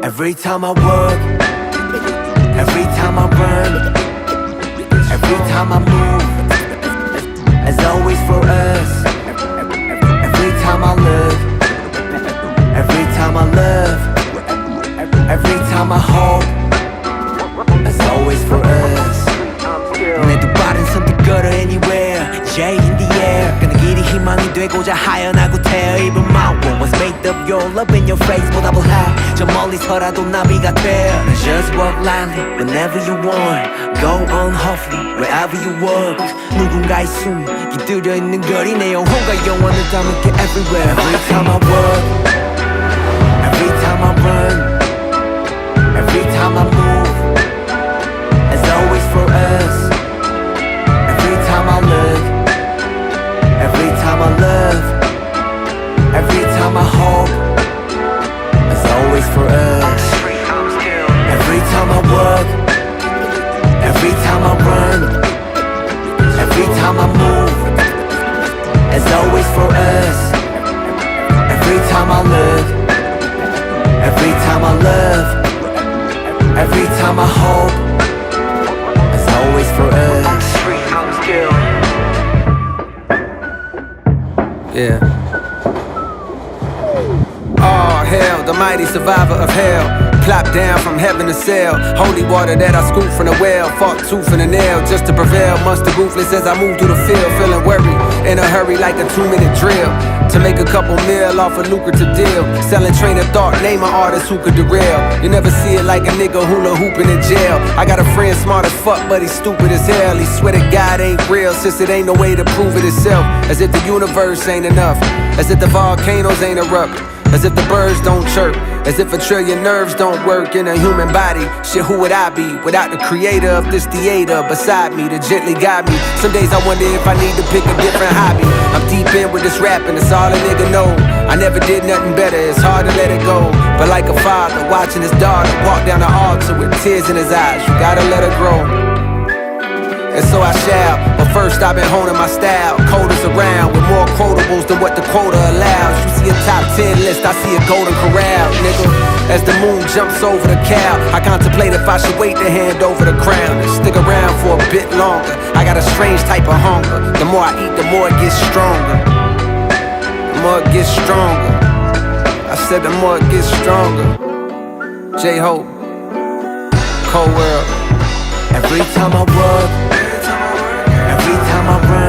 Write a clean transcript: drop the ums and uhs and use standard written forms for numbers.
Every time I work, every time I run, every time I move, as always for us. Every time I look, every time I love, every time I hope, as always for us. 내 두 발은 선뜻 걸어 anywhere, J in the air. 그는 길이 희망이 되고자 하연하고 태어. Even my world was made of your love in your face. 보답을 해 저 멀리서라도 나비가 돼. Just walk lightly whenever you want. Go on hopefully wherever you walk. 누군가의 숨이 깃들여 있는 거리 내 영혼과 영원을 담을게 everywhere. Every time I walk, every time I run, every time I move, as always for us. Every time I look, every time I love, every time I hope, as always for us. Every time I work, every time I run, every time I move, as always for us. Every time I look, every time I love, every time I hope, as always for us. Yeah. Oh hell, the mighty survivor of hell. Plop down from heaven to sail. Holy water that I scooped from the well. Fought tooth and a nail just to prevail. Monster ruthless as I move through the field. Feeling worried, in a hurry like a 2-minute drill. To make a couple mil off a lucrative deal. Selling train of thought, name an artist who could derail. You never see it like a nigga hula hooping in jail. I got a friend smart as fuck, but he's stupid as hell. He swear that God ain't real, since it ain't no way to prove it itself. As if the universe ain't enough. As if the volcanoes ain't erupt. As if the birds don't chirp. As if a trillion nerves don't work in a human body. Shit, who would I be without the creator of this theater beside me to gently guide me? Some days I wonder if I need to pick a different hobby. I'm deep in with this rapping, it's all a nigga know. I never did nothing better, it's hard to let it go. But like a father watching his daughter walk down the altar with tears in his eyes, you gotta let her grow. And so I shall, but first I've been honing my style. Coders around with more quotables than what the quota allows. You see a top 10 list, I see a golden corral, nigga. As the moon jumps over the cow, I contemplate if I should wait to hand over the crown and stick around for a bit longer. I got a strange type of hunger. The more I eat, the more it gets stronger. The more it gets stronger. I said the more it gets stronger. J-Hope, Cold World. Every time I work, every time I run,